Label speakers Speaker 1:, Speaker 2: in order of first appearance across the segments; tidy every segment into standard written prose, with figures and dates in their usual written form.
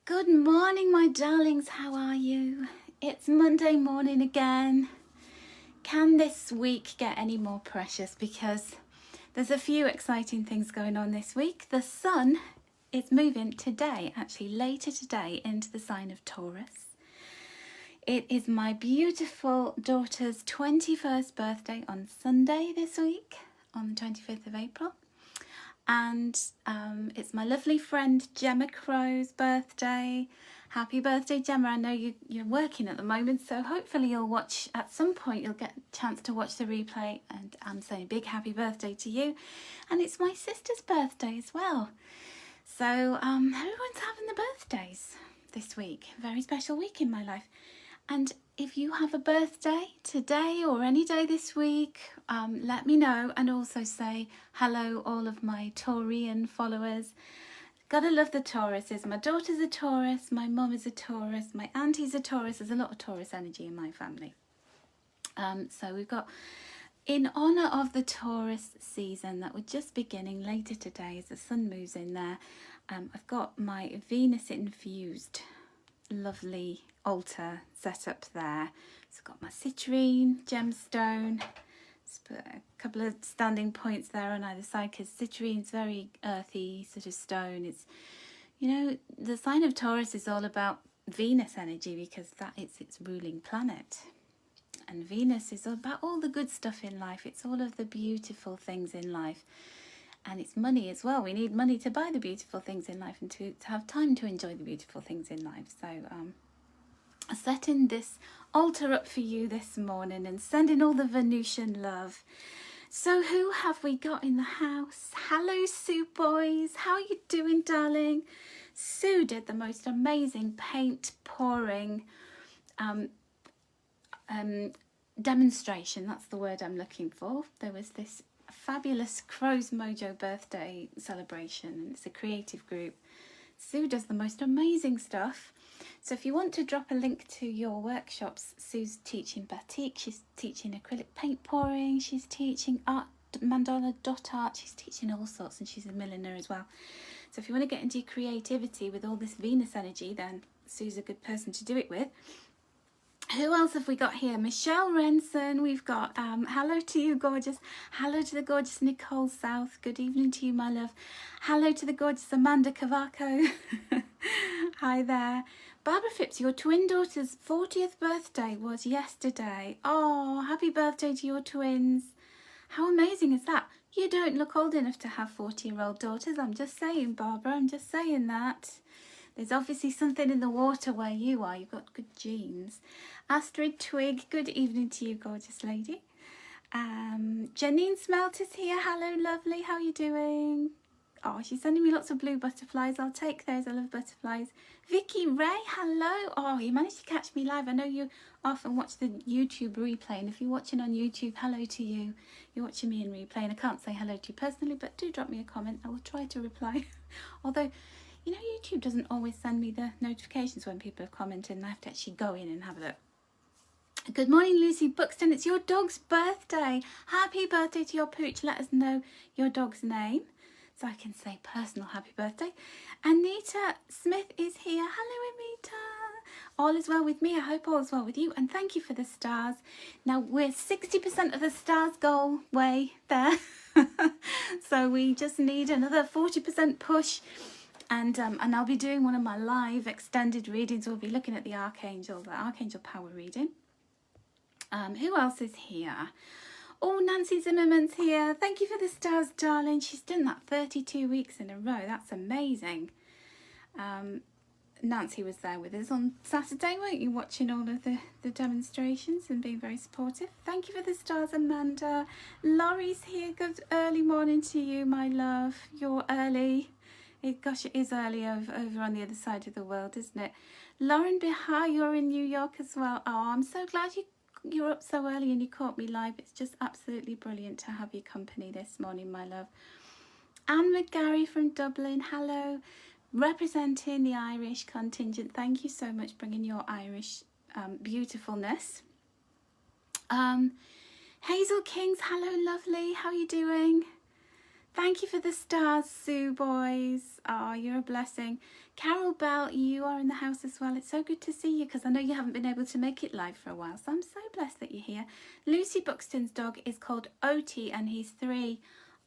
Speaker 1: Good morning, my darlings. How are you? It's Monday morning again. Can this week get any more precious? Because there's a few exciting things going on this week. The sun is moving today, actually later today, into the sign of Taurus. It is my beautiful daughter's 21st birthday on Sunday this week, on the 25th of April. And it's my lovely friend Gemma Crow's birthday. Happy birthday, Gemma. I know you're working at the moment, so hopefully you'll watch, at some point you'll get a chance to watch the replay, and I'm saying a big happy birthday to you. And it's my sister's birthday as well. So everyone's having the birthdays this week. A very special week in my life. And if you have a birthday today or any day this week, let me know, and also say hello all of my Taurian followers. Gotta love the Tauruses. My daughter's a Taurus, my mum is a Taurus, my auntie's a Taurus. There's a lot of Taurus energy in my family. So we've got, in honour of the Taurus season that we're just beginning later today as the sun moves in there, I've got my Venus infused lovely altar set up there. So I've got my citrine gemstone. Just put a couple of standing points there on either side, because citrine's very earthy sort of stone. It's, you know, the sign of Taurus is all about Venus energy, because that is its ruling planet. And Venus is all about all the good stuff in life. It's all of the beautiful things in life. And it's money as well. We need money to buy the beautiful things in life, and to have time to enjoy the beautiful things in life. So I'm setting this altar up for you this morning and sending all the Venusian love. So who have we got in the house? Hello, Sue boys. How are you doing, darling? Sue did the most amazing paint pouring demonstration. That's the word I'm looking for. There was this fabulous Crow's Mojo birthday celebration, and it's a creative group. Sue does the most amazing stuff. So if you want to drop a link to your workshops, Sue's teaching batik, she's teaching acrylic paint pouring, she's teaching art, mandala dot art, she's teaching all sorts, and she's a milliner as well. So if you want to get into creativity with all this Venus energy, then Sue's a good person to do it with. Who else have we got here? Michelle Renson. We've got hello to you, gorgeous. Hello to the gorgeous Nicole South. Good evening to you, my love. Hello to the gorgeous Amanda Cavaco. Hi there. Barbara Phipps, your twin daughter's 40th birthday was yesterday. Oh, happy birthday to your twins. How amazing is that? You don't look old enough to have 40-year-old daughters. I'm just saying, Barbara. I'm just saying that. There's obviously something in the water where you are. You've got good genes. Astrid Twig, good evening to you, gorgeous lady. Janine Smelter's here. Hello, lovely. How are you doing? Oh, she's sending me lots of blue butterflies. I'll take those. I love butterflies. Vicky Ray, hello. Oh, you managed to catch me live. I know you often watch the YouTube replay, and if you're watching on YouTube, hello to you. You're watching me in replay, and I can't say hello to you personally, but do drop me a comment. I will try to reply. Although, you know, YouTube doesn't always send me the notifications when people have commented, and I have to actually go in and have a look. Good morning, Lucy Buxton. It's your dog's birthday. Happy birthday to your pooch. Let us know your dog's name so I can say personal happy birthday. Anita Smith is here. Hello, Anita. All is well with me. I hope all is well with you. And thank you for the stars. Now, we're 60% of the stars goal way there. So we just need another 40% push. And I'll be doing one of my live extended readings. We'll be looking at the Archangel Power reading. Who else is here? Oh, Nancy Zimmerman's here. Thank you for the stars, darling. She's done that 32 weeks in a row. That's amazing. Nancy was there with us on Saturday, weren't you, watching all of the demonstrations and being very supportive. Thank you for the stars, Amanda. Laurie's here. Good early morning to you, my love. You're early. Gosh, it is early over on the other side of the world, isn't it? Lauren Bihar, you're in New York as well. Oh, I'm so glad you're up so early and you caught me live. It's just absolutely brilliant to have your company this morning, my love. Anne McGarry from Dublin, hello. Representing the Irish contingent. Thank you so much, bringing your Irish beautifulness. Hazel Kings, hello, lovely. How are you doing? Thank you for the stars, Sue boys. Oh, you're a blessing. Carol Bell, you are in the house as well. It's so good to see you because I know you haven't been able to make it live for a while. So I'm so blessed that you're here. Lucy Buxton's dog is called Oti and he's 3.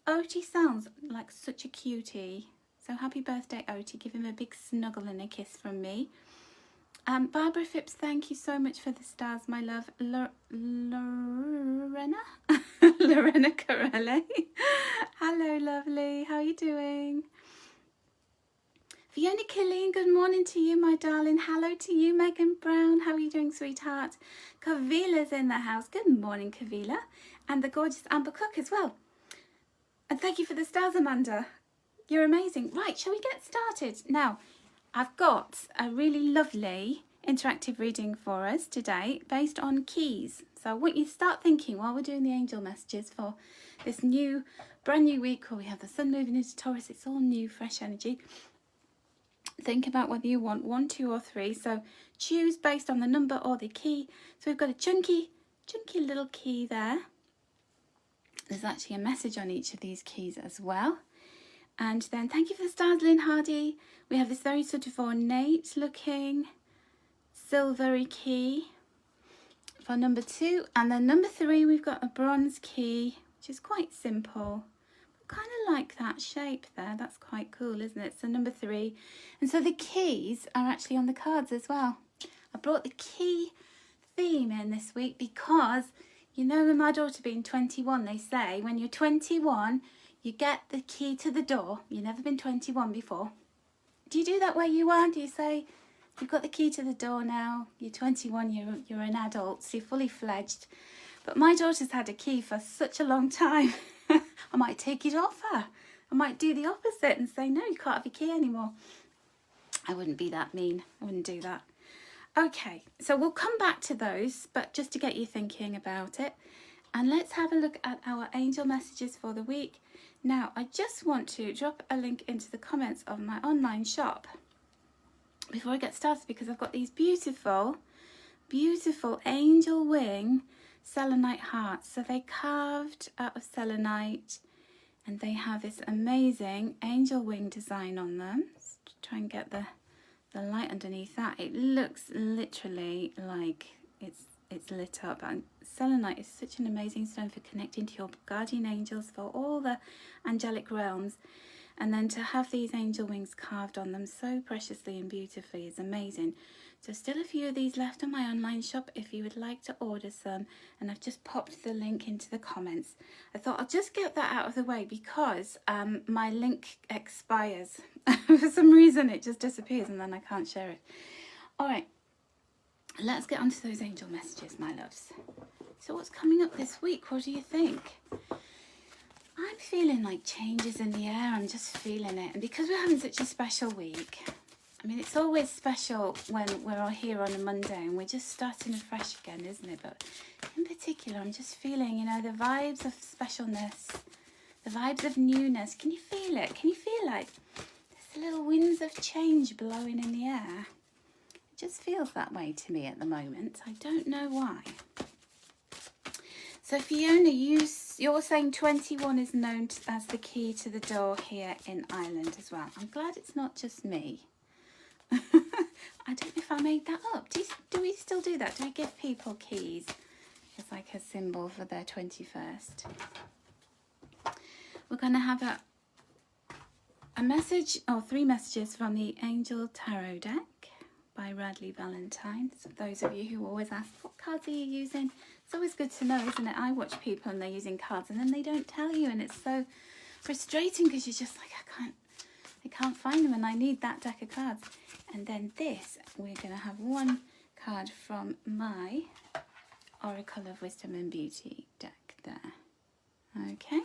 Speaker 1: Oti sounds like such a cutie. So happy birthday, Oti. Give him a big snuggle and a kiss from me. Barbara Phipps, thank you so much for the stars, my love. Lorena? Lorena Corelli. Hello, lovely. How are you doing? Fiona Killeen, good morning to you, my darling. Hello to you, Megan Brown. How are you doing, sweetheart? Kavila's in the house. Good morning, Kavila. And the gorgeous Amber Cook as well. And thank you for the stars, Amanda. You're amazing. Right, shall we get started? Now, I've got a really lovely interactive reading for us today based on keys. So I want you to start thinking while we're doing the angel messages for this brand new week where we have the sun moving into Taurus. It's all new, fresh energy. Think about whether you want 1, 2 or 3. So choose based on the number or the key. So we've got a chunky little key there. There's actually a message on each of these keys as well. And then thank you for the stars, Lynn Hardy. We have this very sort of ornate looking silvery key for number 2. And then number 3, we've got a bronze key, which is quite simple. Kind of like that shape there. That's quite cool, isn't it? So number 3. And so the keys are actually on the cards as well. I brought the key theme in this week because, you know, with my daughter being 21, they say when you're 21, you get the key to the door. You've never been 21 before. Do you do that where you are? Do you say, you've got the key to the door now, you're 21, you're an adult, so you're fully fledged. But my daughter's had a key for such a long time. I might take it off her. I might do the opposite and say, no, you can't have your key anymore. I wouldn't be that mean. I wouldn't do that. Okay, so we'll come back to those, but just to get you thinking about it. And let's have a look at our angel messages for the week. Now, I just want to drop a link into the comments of my online shop before I get started because I've got these beautiful, beautiful angel wing selenite hearts. So they're carved out of selenite and they have this amazing angel wing design on them. Let's try and get the light underneath that. It looks literally like it's lit up, and selenite is such an amazing stone for connecting to your guardian angels, for all the angelic realms, and then to have these angel wings carved on them so preciously and beautifully is amazing. So still a few of these left on my online shop if you would like to order some, and I've just popped the link into the comments. I thought I'll just get that out of the way because my link expires. For some reason it just disappears and then I can't share it. Alright, let's get on to those angel messages, my loves. So what's coming up this week? What do you think? I'm feeling like changes in the air. I'm just feeling it. And because we're having such a special week, I mean, it's always special when we're all here on a Monday and we're just starting afresh again, isn't it? But in particular, I'm just feeling, you know, the vibes of specialness, the vibes of newness. Can you feel it? Can you feel like there's little winds of change blowing in the air? It just feels that way to me at the moment. I don't know why. So Fiona, you're saying 21 is known as the key to the door here in Ireland as well. I'm glad it's not just me. I don't know if I made that up. Do we still do that? Do we give people keys as like a symbol for their 21st? We're going to have a message, or 3 messages from the Angel Tarot deck by Radley Valentine. So those of you who always ask, what cards are you using? It's always good to know, isn't it? I watch people and they're using cards and then they don't tell you, and it's so frustrating because you're just like, I can't find them and I need that deck of cards. And then this, we're going to have 1 card from my Oracle of Wisdom and Beauty deck there. Okay.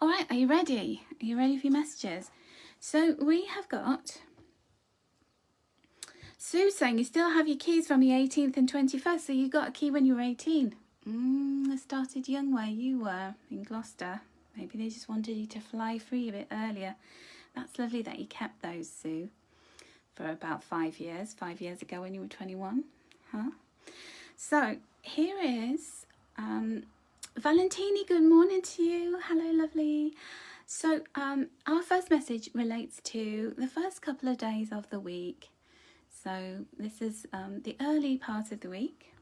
Speaker 1: All right, are you ready? Are you ready for your messages? So we have got Sue saying you still have your keys from your 18th and 21st, so you got a key when you were 18. I started young where you were in Gloucester. Maybe they just wanted you to fly free a bit earlier. That's lovely that you kept those, Sue, for about 5 years. 5 years ago when you were 21. Huh? So here is Valentini, good morning to you. Hello, lovely. So our first message relates to the first couple of days of the week. So this is the early part of the week.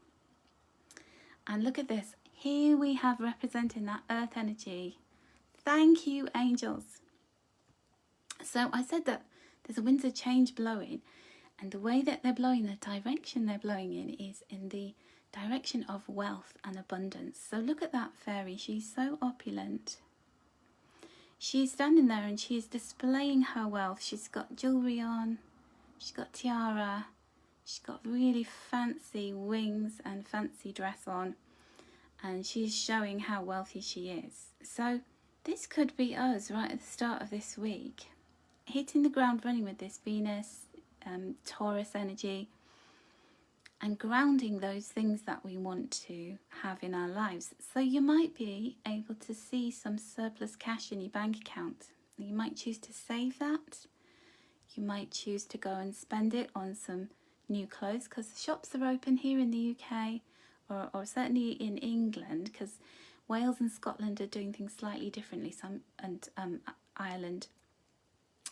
Speaker 1: And look at this. Here we have representing that earth energy. Thank you, angels. So I said that there's a winds of change blowing. And the way that they're blowing, the direction they're blowing in is in the direction of wealth and abundance. So look at that fairy. She's so opulent. She's standing there and she's displaying her wealth. She's got jewelry on. She's got tiara. She's got really fancy wings and fancy dress on. And she's showing how wealthy she is. So this could be us right at the start of this week. Hitting the ground running with this Venus, Taurus energy. And grounding those things that we want to have in our lives. So you might be able to see some surplus cash in your bank account. You might choose to save that. You might choose to go and spend it on some new clothes because the shops are open here in the UK or certainly in England, because Wales and Scotland are doing things slightly differently. And Ireland,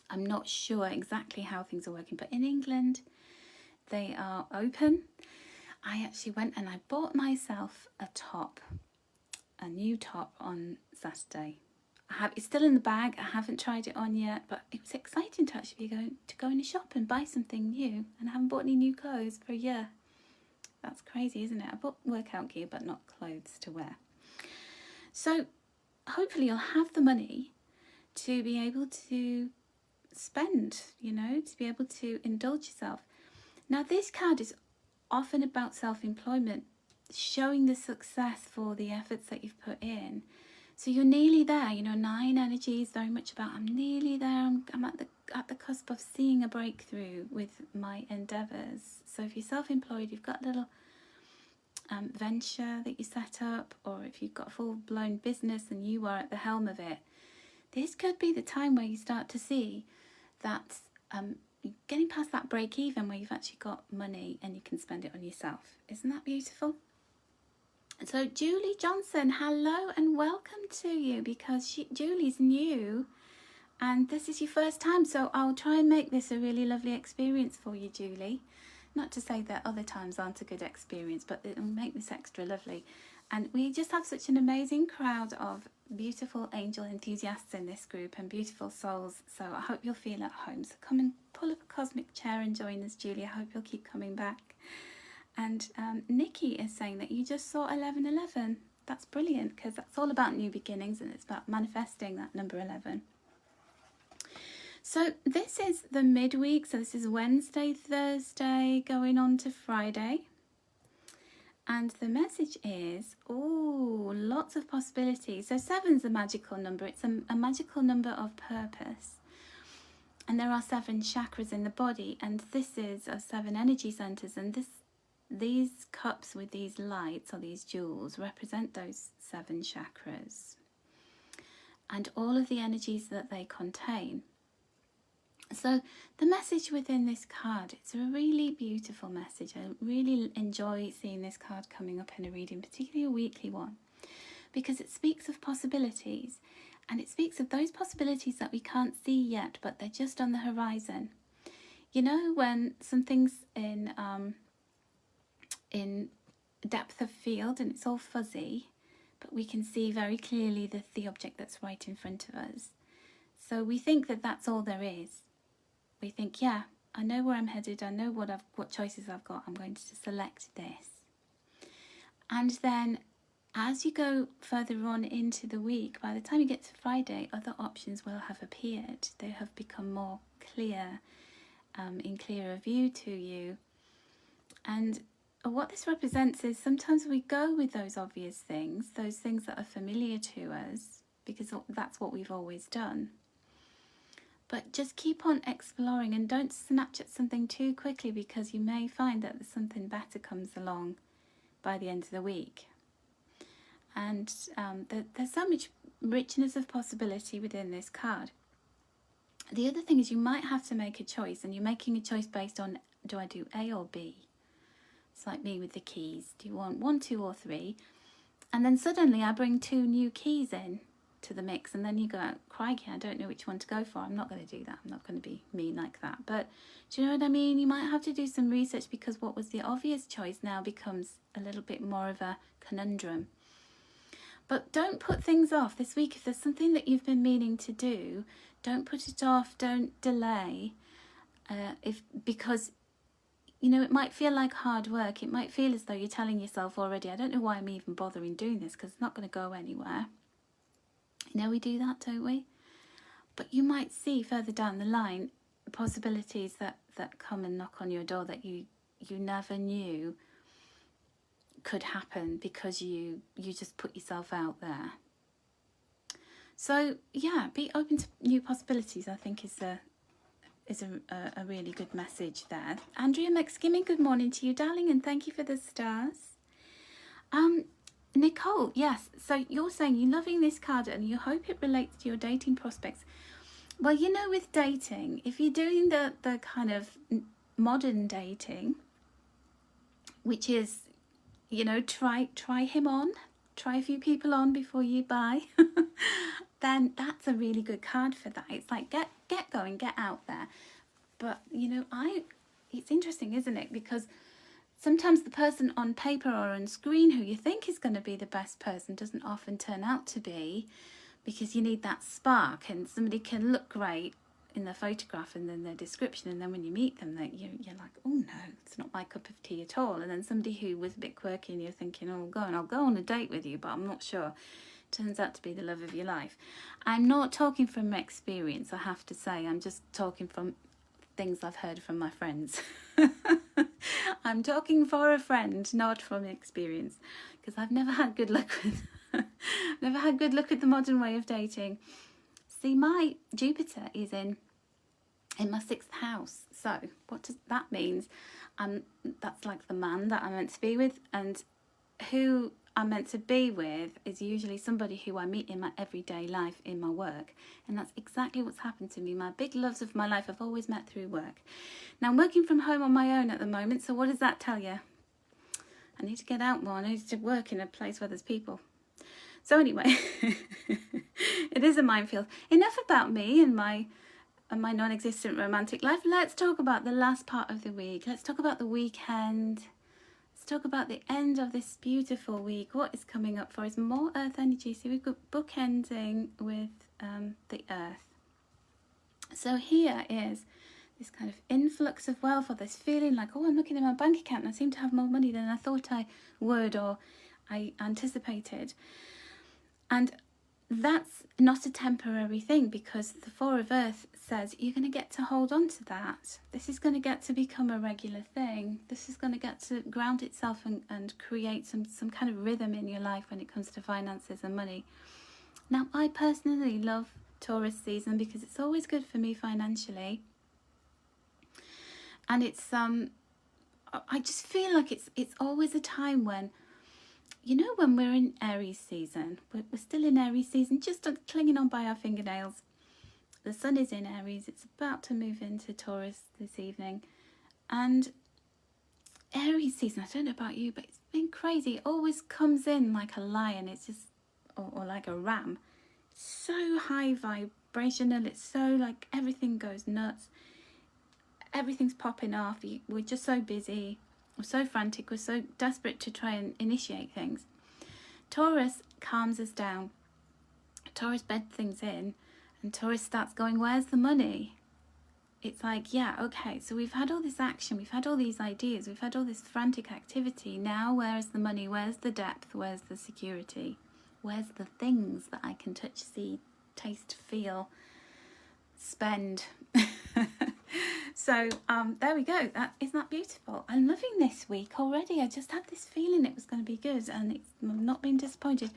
Speaker 1: I'm not sure exactly how things are working, but in England, they are open. I actually went and I bought myself a new top on Saturday. It's still in the bag. I haven't tried it on yet, but it was exciting to actually go in a shop and buy something new. And I haven't bought any new clothes for a year. That's crazy, isn't it? I bought workout gear, but not clothes to wear. So hopefully you'll have the money to be able to spend, to be able to indulge yourself. Now, this card is often about self-employment, showing the success for the efforts that you've put in. So you're nearly there. 9 energy is very much about I'm nearly there. I'm at the cusp of seeing a breakthrough with my endeavours. So if you're self-employed, you've got a little venture that you set up, or if you've got a full-blown business and you are at the helm of it, this could be the time where you start to see that getting past that break even where you've actually got money and you can spend it on yourself. Isn't that beautiful? So Julie Johnson, hello and welcome to you, because Julie's new and this is your first time, so I'll try and make this a really lovely experience for you, Julie. Not to say that other times aren't a good experience, but it'll make this extra lovely. And we just have such an amazing crowd of beautiful angel enthusiasts in this group and beautiful souls. So I hope you'll feel at home. So come and pull up a cosmic chair and join us, Julie. I hope you'll keep coming back. And Nikki is saying that you just saw 1111. That's brilliant, because that's all about new beginnings and it's about manifesting that number 11. So this is the midweek. So this is Wednesday, Thursday, going on to Friday. And the message is, lots of possibilities. So 7's a magical number. It's a magical number of purpose. And there are 7 chakras in the body. And this is 7 energy centers. And these cups with these lights or these jewels represent those 7 chakras. And all of the energies that they contain. So the message within this card, it's a really beautiful message. I really enjoy seeing this card coming up in a reading, particularly a weekly one, because it speaks of possibilities, and it speaks of those possibilities that we can't see yet, but they're just on the horizon. When something's in depth of field and it's all fuzzy, but we can see very clearly the object that's right in front of us. So we think that that's all there is. We think, yeah, I know where I'm headed. I know what choices I've got. I'm going to select this. And then as you go further on into the week, by the time you get to Friday, other options will have appeared. They have become more clear, in clearer view to you. And what this represents is sometimes we go with those obvious things, those things that are familiar to us, because that's what we've always done. But just keep on exploring and don't snatch at something too quickly, because you may find that something better comes along by the end of the week. And there's so much richness of possibility within this card. The other thing is you might have to make a choice, and you're making a choice based on, do I do A or B? It's like me with the keys. Do you want 1, 2 or 3? And then suddenly I bring 2 new keys in to the mix, and then you go, crikey, I don't know which one to go for. I'm not going to do that. I'm not going to be mean like that. But do you know what I mean? You might have to do some research, because what was the obvious choice now becomes a little bit more of a conundrum. But don't put things off this week. If there's something that you've been meaning to do, don't put it off. Don't delay. Because you know, it might feel like hard work. It might feel as though you're telling yourself already, I don't know why I'm even bothering doing this, because it's not going to go anywhere. You know, we do that, don't we? But you might see further down the line possibilities that come and knock on your door that you never knew could happen, because you just put yourself out there. So yeah, be open to new possibilities, I think is a really good message there. Andrea McSkimmy, good morning to you, darling, and thank you for the stars. Nicole, yes, so you're saying you're loving this card and you hope it relates to your dating prospects. Well, you know, with dating, if you're doing the kind of modern dating, which is, you know, try him on, try a few people on before you buy, then that's a really good card for that. It's like, get going, get out there. But, you know, it's interesting, isn't it? Because sometimes the person on paper or on screen who you think is going to be the best person doesn't often turn out to be, because you need that spark, and somebody can look great in their photograph and then their description, and then when you meet them, you're like, oh no, it's not my cup of tea at all. And then somebody who was a bit quirky and you're thinking, oh, I'll go on a date with you, but I'm not sure. Turns out to be the love of your life. I'm not talking from experience, I have to say. I'm just talking from things I've heard from my friends. I'm talking for a friend, not from experience, because I've never had good luck with the modern way of dating. See, my Jupiter is in my 6th house. So what does that mean? That's like the man that I'm meant to be with, and who I'm meant to be with is usually somebody who I meet in my everyday life, in my work. And that's exactly what's happened to me. My big loves of my life I've always met through work. Now I'm working from home on my own at the moment, so what does that tell you? I need to get out more. I need to work in a place where there's people. So anyway, it is a minefield. Enough about me and my non-existent romantic life. Let's talk about the last part of the week. Let's talk about the weekend. Talk about the end of this beautiful week. What is coming up for us? More earth energy. So we've got bookending with the earth. So here is this kind of influx of wealth, or this feeling like, oh, I'm looking at my bank account and I seem to have more money than I thought I would, or I anticipated. And that's not a temporary thing, because the 4 of Earth says you're going to get to hold on to that. This is going to get to become a regular thing. This is going to get to ground itself and create some kind of rhythm in your life when it comes to finances and money. Now, I personally love Taurus season because it's always good for me financially. And it's I just feel like it's always a time when, you know, when we're in Aries season, we're still in Aries season, just clinging on by our fingernails. The sun is in Aries. It's about to move into Taurus this evening. And Aries season, I don't know about you, but it's been crazy. It always comes in like a lion. It's just, or like a ram. It's so high vibrational. It's so like everything goes nuts. Everything's popping off. We're just so busy. We're so frantic. We're so desperate to try and initiate things. Taurus calms us down. Taurus beds things in. And Taurus starts going, where's the money? It's like, yeah, okay, so we've had all this action, we've had all these ideas, we've had all this frantic activity. Now where's the money? Where's the depth? Where's the security? Where's the things that I can touch, see, taste, feel, spend? So there we go. Isn't that beautiful? I'm loving this week already. I just had this feeling it was going to be good, and I'm not being disappointed.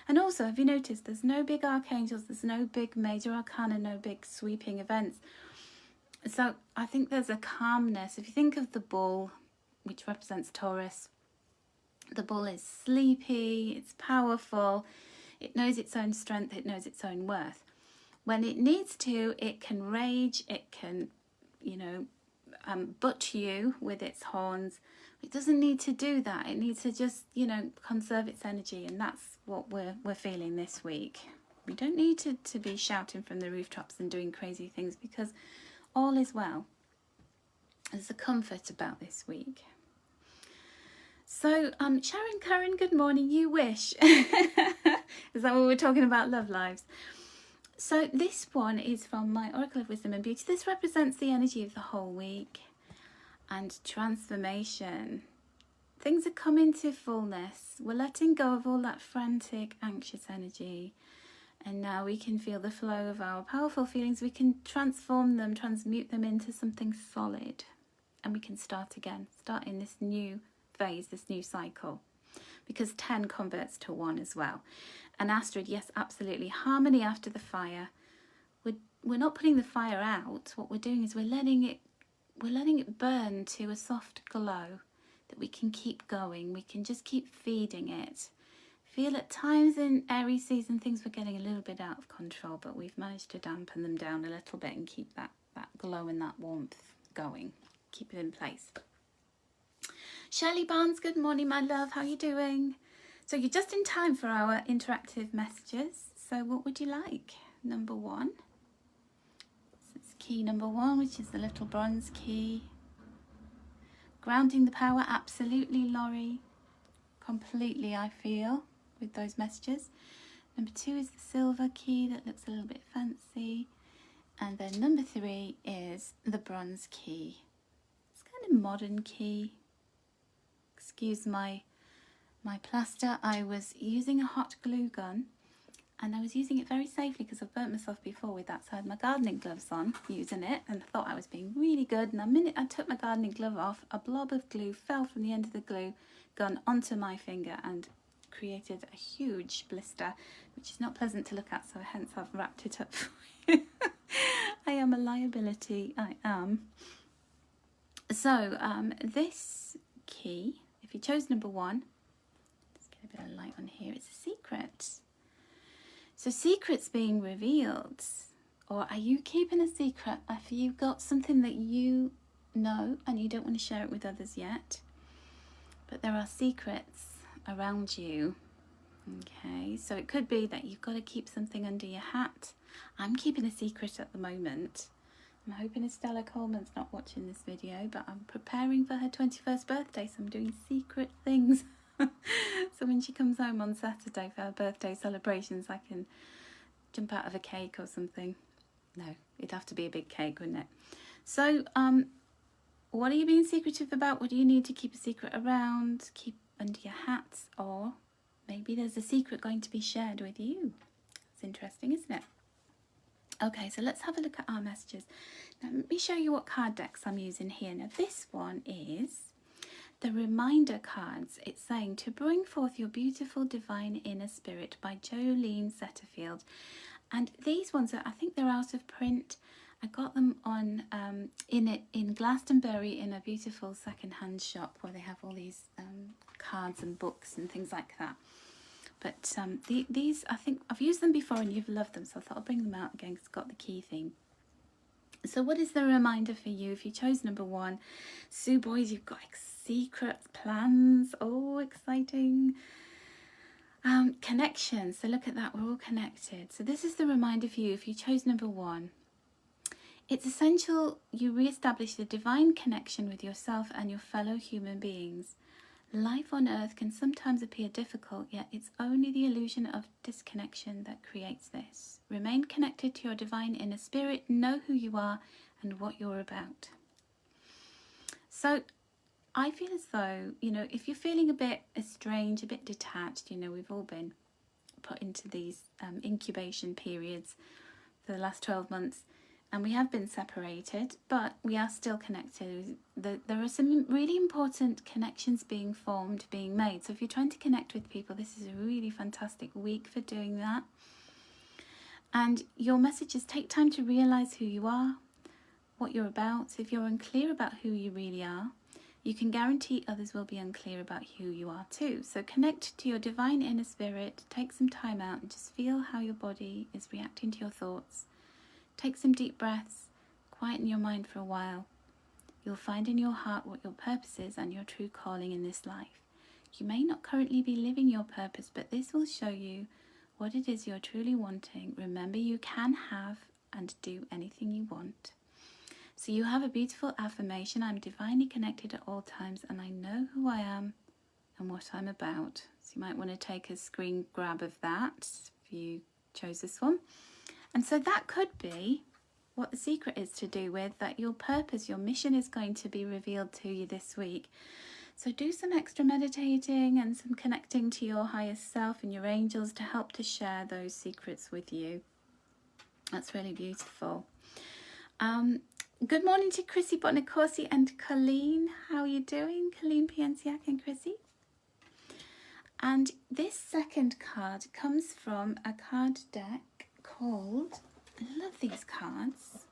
Speaker 1: And also, have you noticed there's no big archangels, there's no big major arcana, no big sweeping events. So I think there's a calmness. If you think of the bull, which represents Taurus, the bull is sleepy, it's powerful, it knows its own strength, it knows its own worth. When it needs to, it can rage, it can, you know, butt you with its horns. It doesn't need to do that. It needs to just, conserve its energy, and that's what we're feeling this week. We don't need to be shouting from the rooftops and doing crazy things, because all is well. There's a comfort about this week. So, Sharon Curran, good morning. You wish. Is that what we're talking about? Love lives. So this one is from my Oracle of Wisdom and Beauty. This represents the energy of the whole week and transformation. Things are coming to fullness. We're letting go of all that frantic, anxious energy. And now we can feel the flow of our powerful feelings. We can transform them, transmute them into something solid. And we can start again, start in this new phase, this new cycle. Because 10 converts to 1 as well. And Astrid, yes, absolutely. Harmony after the fire. We're not putting the fire out. What we're doing is we're letting it burn to a soft glow that we can keep going. We can just keep feeding it. Feel at times in Aries season things were getting a little bit out of control, but we've managed to dampen them down a little bit and keep that glow and that warmth going. Keep it in place. Shirley Barnes, good morning, my love. How are you doing? So you're just in time for our interactive messages. So what would you like? Number 1. So it's key number 1, which is the little bronze key. Grounding the power, absolutely, Laurie. Completely, I feel, with those messages. Number 2 is the silver key that looks a little bit fancy. And then number 3 is the bronze key. It's kind of modern key. Excuse my plaster. I was using a hot glue gun, and I was using it very safely because I've burnt myself before with that. So I had my gardening gloves on using it, and I thought I was being really good. And the minute I took my gardening glove off, a blob of glue fell from the end of the glue gun onto my finger and created a huge blister, which is not pleasant to look at, so hence I've wrapped it up for you. I am a liability, I am. So this key, if you chose number 1, let's get a bit of light on here, it's a secret. So secrets being revealed, or are you keeping a secret? Have you got something that you know and you don't want to share it with others yet? But there are secrets around you. Okay, so it could be that you've got to keep something under your hat. I'm keeping a secret at the moment. I'm hoping Estella Coleman's not watching this video, but I'm preparing for her 21st birthday, so I'm doing secret things. So when she comes home on Saturday for her birthday celebrations, I can jump out of a cake or something. No, it'd have to be a big cake, wouldn't it? So, what are you being secretive about? What do you need to keep a secret around? Keep under your hats, or maybe there's a secret going to be shared with you. It's interesting, isn't it? Okay, so let's have a look at our messages. Now, let me show you what card decks I'm using here. Now, this one is the reminder cards. It's saying to bring forth your beautiful divine inner spirit by Jolene Setterfield. And these ones I think they're out of print. I got them on in Glastonbury in a beautiful second-hand shop where they have all these cards and books and things like that. But these, I think I've used them before and you've loved them, so I thought I'll bring them out again because it's got the key theme. So what is the reminder for you? If you chose number 1, Sue Boys, you've got secrets, plans, oh, exciting. Connections, so look at that, we're all connected. So this is the reminder for you if you chose number 1. It's essential you re-establish the divine connection with yourself and your fellow human beings. Life on earth can sometimes appear difficult, yet it's only the illusion of disconnection that creates this. Remain connected to your divine inner spirit, know who you are and what you're about. So I feel as though, if you're feeling a bit estranged, a bit detached, we've all been put into these incubation periods for the last 12 months. And we have been separated, but we are still connected. There are some really important connections being formed, being made. So if you're trying to connect with people, this is a really fantastic week for doing that. And your messages take time to realise who you are, what you're about. If you're unclear about who you really are, you can guarantee others will be unclear about who you are too. So connect to your divine inner spirit, take some time out and just feel how your body is reacting to your thoughts. Take some deep breaths, quieten your mind for a while, You'll find in your heart what your purpose is and your true calling in this life. You may not currently be living your purpose, but this will show you what it is you're truly wanting. Remember, you can have and do anything you want. So you have a beautiful affirmation. I'm divinely connected at all times, and I know who I am and what I'm about. So you might want to take a screen grab of that if you chose this one. And so that could be what the secret is to do with that. Your purpose, your mission is going to be revealed to you this week. So do some extra meditating and some connecting to your highest self and your angels to help to share those secrets with you. That's really beautiful. Good morning to Chrissy Bonacorsi and Colleen. How are you doing? Colleen Piensiak and Chrissy. And this second card comes from a card deck called, I love these cards,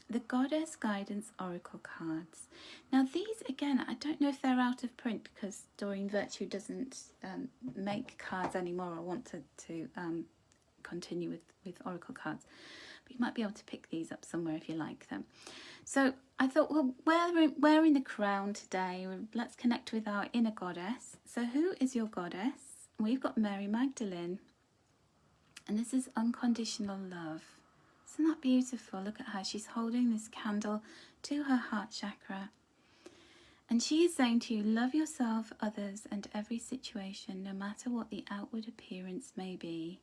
Speaker 1: the Goddess Guidance Oracle cards. Now these, again, I don't know if they're out of print because Doreen Virtue doesn't make cards anymore. I want to continue with Oracle cards. But you might be able to pick these up somewhere if you like them. So I thought, well, we're in the crown today. Let's connect with our inner goddess. So who is your goddess? We've got Mary Magdalene. And this is unconditional love. Isn't that beautiful? Look at her. She's holding this candle to her heart chakra. And she is saying to you, love yourself, others, and every situation, no matter what the outward appearance may be.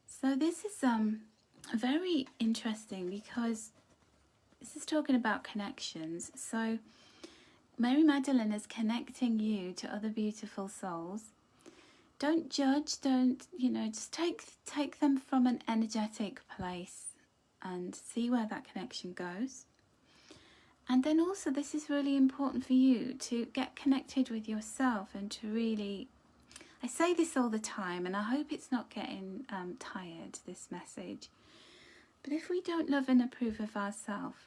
Speaker 1: So this is very interesting because this is talking about connections. So Mary Magdalene is connecting you to other beautiful souls. Don't judge, just take them from an energetic place and see where that connection goes. And then also this is really important for you to get connected with yourself and to really, I say this all the time and I hope it's not getting tired, this message. But if we don't love and approve of ourselves,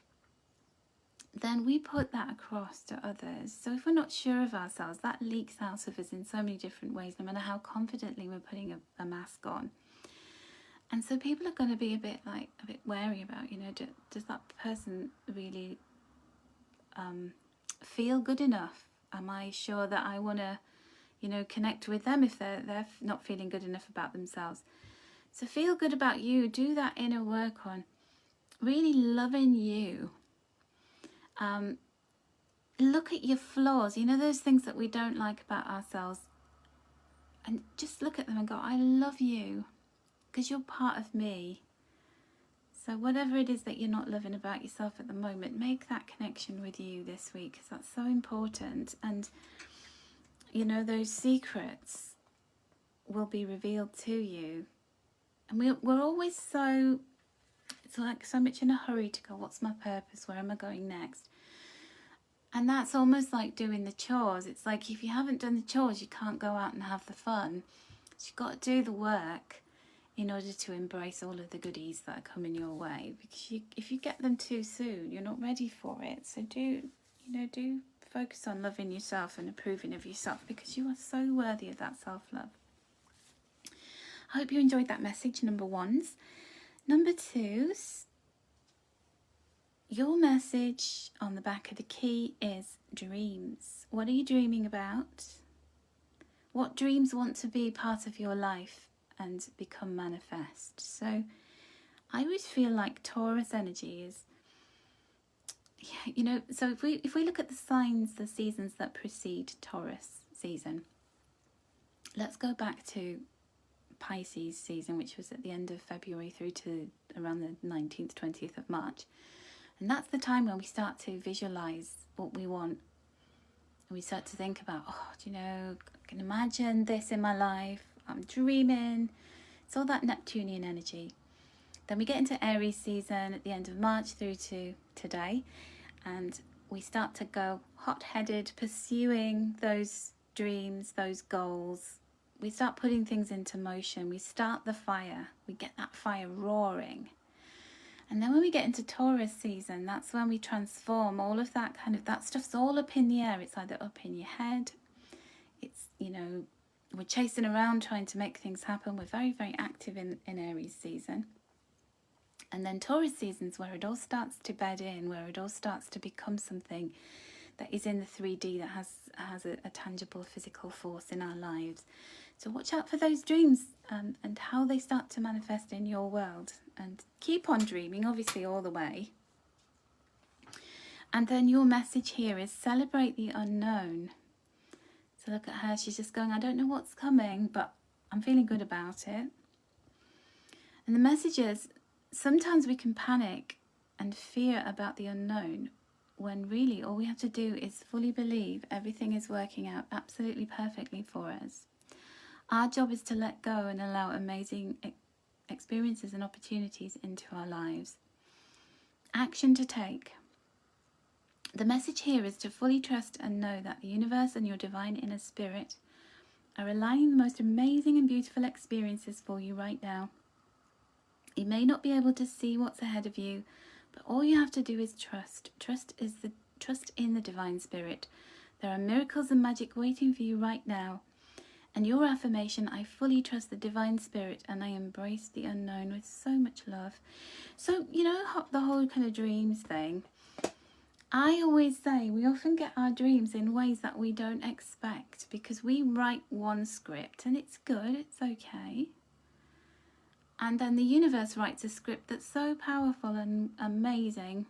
Speaker 1: then we put that across to others. So if we're not sure of ourselves, that leaks out of us in so many different ways, no matter how confidently we're putting a mask on. And so people are going to be a bit wary about, does that person really feel good enough? Am I sure that I want to, connect with them if they're not feeling good enough about themselves? So feel good about you. Do that inner work on really loving you. Look at your flaws, those things that we don't like about ourselves, and just look at them and go, I love you because you're part of me. So whatever it is that you're not loving about yourself at the moment, make that connection with you this week because that's so important. And those secrets will be revealed to you. And we're always so much in a hurry to go, what's my purpose? Where am I going next? And that's almost like doing the chores. It's like if you haven't done the chores, you can't go out and have the fun. So you've got to do the work in order to embrace all of the goodies that are coming your way. Because if you get them too soon, you're not ready for it. So do focus on loving yourself and approving of yourself because you are so worthy of that self-love. I hope you enjoyed that message, number ones. Number twos, your message on the back of the key is dreams. What are you dreaming about? What dreams want to be part of your life and become manifest? So I would feel like Taurus energy is, so if we look at the signs, the seasons that precede Taurus season, let's go back to Pisces season, which was at the end of February through to around the 19th, 20th of March. And that's the time when we start to visualize what we want. And we start to think about, I can imagine this in my life. I'm dreaming. It's all that Neptunian energy. Then we get into Aries season at the end of March through to today. And we start to go hot-headed, pursuing those dreams, those goals. We start putting things into motion. We start the fire. We get that fire roaring. And then when we get into Taurus season, that's when we transform all of that that stuff's all up in the air. It's either up in your head. It's, we're chasing around trying to make things happen. We're very, very active in Aries season. And then Taurus seasons where it all starts to bed in, where it all starts to become something that is in the 3D, that has a tangible physical force in our lives. So watch out for those dreams and how they start to manifest in your world. And keep on dreaming, obviously, all the way. And then your message here is celebrate the unknown. So look at her, she's just going, I don't know what's coming, but I'm feeling good about it. And the message is, sometimes we can panic and fear about the unknown when really all we have to do is fully believe everything is working out absolutely perfectly for us. Our job is to let go and allow amazing experiences and opportunities into our lives. Action to take. The message here is to fully trust and know that the universe and your divine inner spirit are aligning the most amazing and beautiful experiences for you right now. You may not be able to see what's ahead of you, but all you have to do is trust. Trust in the divine spirit. There are miracles and magic waiting for you right now. And your affirmation, I fully trust the divine spirit and I embrace the unknown with so much love. So, you know, the whole kind of dreams thing. I always say we often get our dreams in ways that we don't expect because we write one script and it's good, it's okay. And then the universe writes a script that's so powerful and amazing.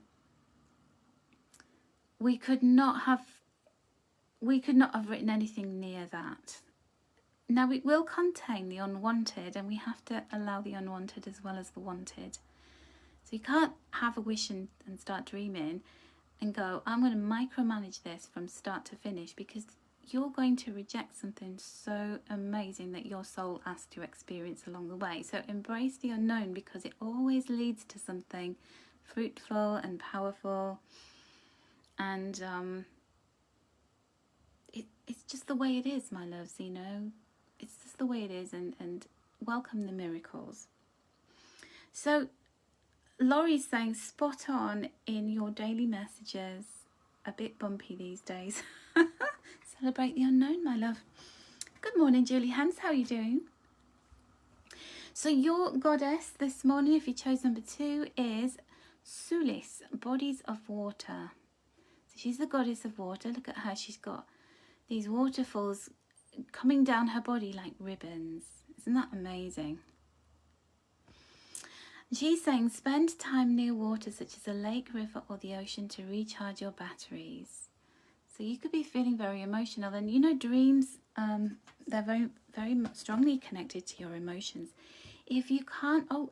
Speaker 1: We could not have written anything near that. Now it will contain the unwanted, and we have to allow the unwanted as well as the wanted. So you can't have a wish and start dreaming and go, I'm going to micromanage this from start to finish, because you're going to reject something so amazing that your soul has to experience along the way. So embrace the unknown, because it always leads to something fruitful and powerful. And it's just the way it is, my loves, you know. It's just the way it is, and welcome the miracles. So Laurie's saying spot on in your daily messages. A bit bumpy these days. Celebrate the unknown, my love. Good morning, Julie Hans. How are you doing? So your goddess this morning, if you chose number 2, is Sulis, bodies of water. So she's the goddess of water. Look at her. She's got these waterfalls coming down her body like ribbons. Isn't that amazing? She's saying spend time near water such as a lake, river or the ocean to recharge your batteries. So you could be feeling very emotional, and you know, dreams, they're very, very strongly connected to your emotions. If you can't, oh,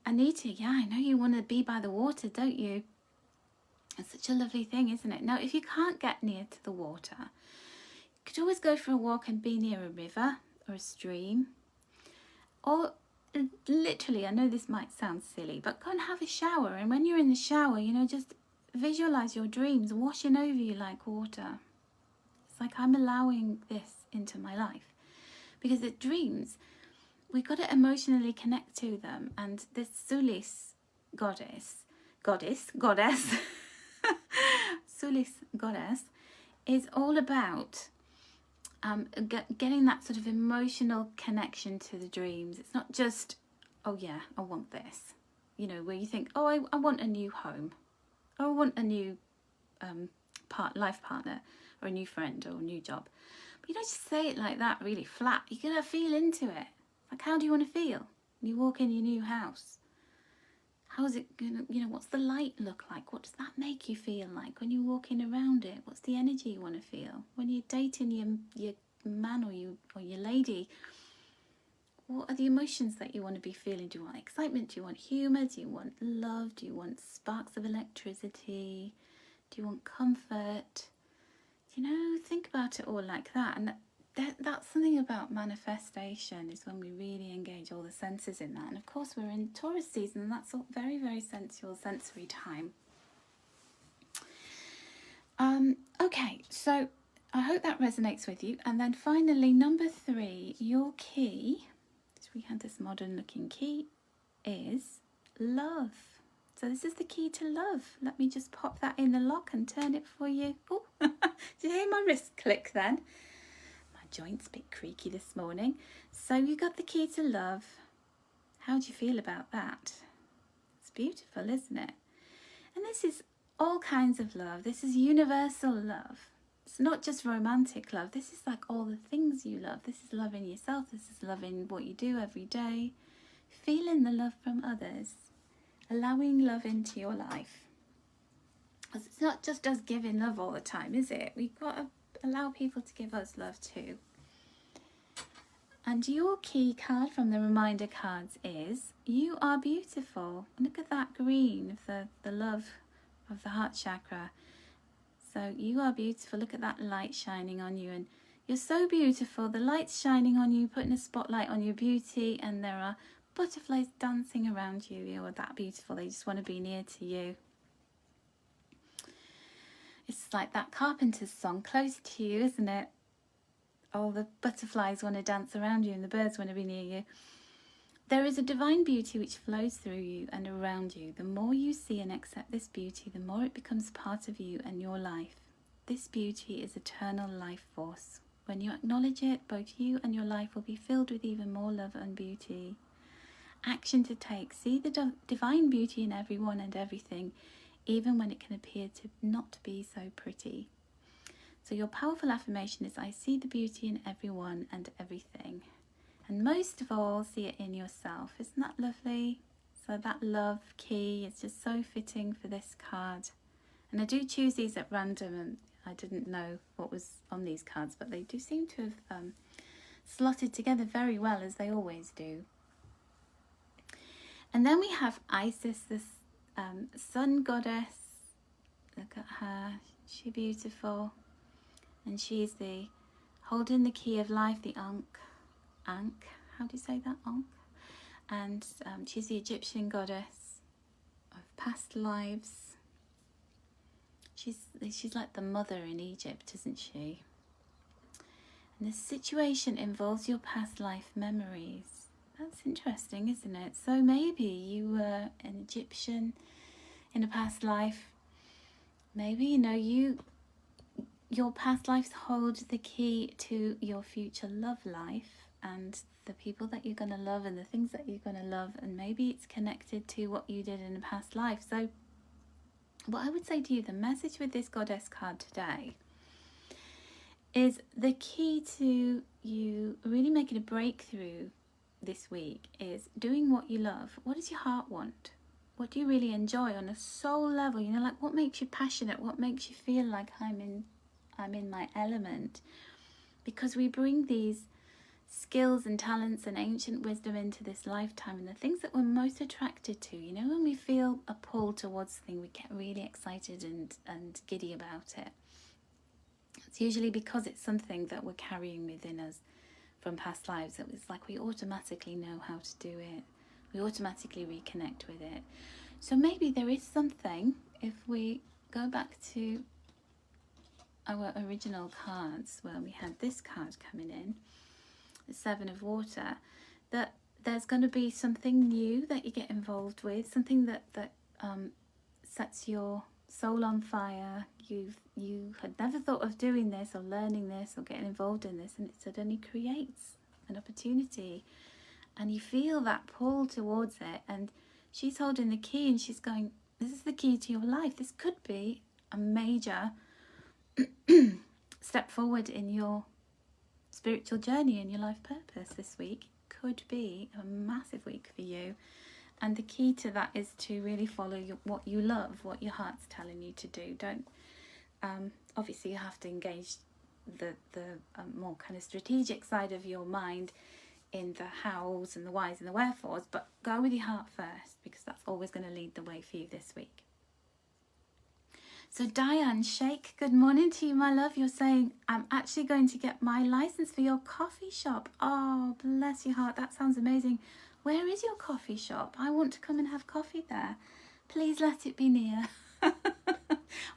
Speaker 1: Anita, yeah, I know you want to be by the water, don't you? It's such a lovely thing, isn't it? Now, if you can't get near to the water, you could always go for a walk and be near a river or a stream. Or literally, I know this might sound silly, but go and have a shower. And when you're in the shower, you know, just visualize your dreams washing over you like water. It's like, I'm allowing this into my life. Because the dreams, we've got to emotionally connect to them. And this Sulis goddess, Sulis goddess is all about getting that sort of emotional connection to the dreams. It's not just, oh yeah, I want this, you know, where you think, oh, I want a new home, or I want a new life partner, or a new friend, or a new job. But you don't just say it like that, really flat. You gotta feel into it. Like, how do you want to feel when you walk in your new house? How is it gonna, you know, what's the light look like? What does that make you feel like when you're walking around it? What's the energy you want to feel when you're dating your man or your lady? What are the emotions that you want to be feeling? Do you want excitement? Do you want humour? Do you want love? Do you want sparks of electricity? Do you want comfort? You know, think about it all like that. And that's something about manifestation, is when we really engage all the senses in that. And of course, we're in Taurus season, and that's all very, very sensual, sensory time. Okay, so I hope that resonates with you. And then finally, number 3, your key, because we had this modern looking key, is love. So this is the key to love. Let me just pop that in the lock and turn it for you. Oh, did you hear my wrist click then? My joint's a bit creaky this morning. So you got the key to love. How do you feel about that? It's beautiful, isn't it? And this is all kinds of love. This is universal love. It's not just romantic love. This is like all the things you love. This is loving yourself. This is loving what you do every day. Feeling the love from others. Allowing love into your life. Because it's not just us giving love all the time, is it? We've got to allow people to give us love too. And your key card from the reminder cards is, you are beautiful. Look at that green of the love of the heart chakra. So you are beautiful. Look at that light shining on you. And you're so beautiful. The light's shining on you, putting a spotlight on your beauty. And there are butterflies dancing around you. You're that beautiful. They just want to be near to you. It's like that Carpenter's song, Close to You, isn't it? All the butterflies want to dance around you and the birds want to be near you. There is a divine beauty which flows through you and around you. The more you see and accept this beauty, the more it becomes part of you and your life. This beauty is eternal life force. When you acknowledge it, both you and your life will be filled with even more love and beauty. Action to take. See the divine beauty in everyone and everything, even when it can appear to not be so pretty. So your powerful affirmation is, I see the beauty in everyone and everything. And most of all, see it in yourself. Isn't that lovely? So that love key is just so fitting for this card. And I do choose these at random, and I didn't know what was on these cards, but they do seem to have slotted together very well, as they always do. And then we have Isis, this sun goddess. Look at her. She's beautiful. And she's the holding the key of life, the Ankh. How do you say that? Ankh. And she's the Egyptian goddess of past lives. She's like the mother in Egypt, isn't she? And the situation involves your past life memories. That's interesting, isn't it? So maybe you were an Egyptian in a past life. Maybe, your past lives hold the key to your future love life and the people that you're going to love and the things that you're going to love, and maybe it's connected to what you did in a past life. So what I would say to you, the message with this goddess card today is the key to you really making a breakthrough this week is doing what you love. What does your heart want? What do you really enjoy on a soul level? Like what makes you passionate? What makes you feel like I'm in my element? Because we bring these skills and talents and ancient wisdom into this lifetime, and the things that we're most attracted to, when we feel a pull towards something, we get really excited and giddy about it. It's usually because it's something that we're carrying within us from past lives. It's like we automatically know how to do it. We automatically reconnect with it. So maybe there is something, if we go back to our original cards where we had this card coming in, the Seven of Water, that there's going to be something new that you get involved with, something that sets your soul on fire. You had never thought of doing this or learning this or getting involved in this, and it suddenly creates an opportunity, and you feel that pull towards it. And she's holding the key and she's going, this is the key to your life. This could be a major step forward in your spiritual journey and your life purpose. This week could be a massive week for you, and the key to that is to really follow what you love, what your heart's telling you to do. Don't obviously you have to engage the more kind of strategic side of your mind in the hows and the whys and the wherefores, but go with your heart first, because that's always going to lead the way for you this week. So Diane Shake, good morning to you, my love. You're saying, I'm actually going to get my license for your coffee shop. Oh, bless your heart. That sounds amazing. Where is your coffee shop? I want to come and have coffee there. Please let it be near.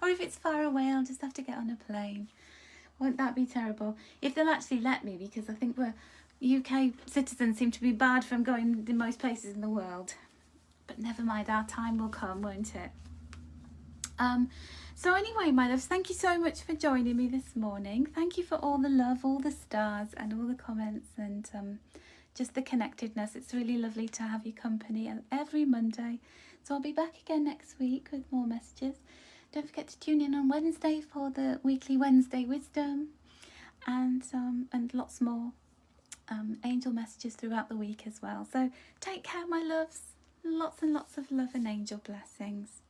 Speaker 1: Or if it's far away, I'll just have to get on a plane. Won't that be terrible? If they'll actually let me, because I think we're UK citizens seem to be barred from going in most places in the world. But never mind, our time will come, won't it? So anyway, my loves, thank you so much for joining me this morning. Thank you for all the love, all the stars and all the comments, and just the connectedness. It's really lovely to have your company every Monday. So I'll be back again next week with more messages. Don't forget to tune in on Wednesday for the weekly Wednesday wisdom, and lots more angel messages throughout the week as well. So take care, my loves. Lots and lots of love and angel blessings.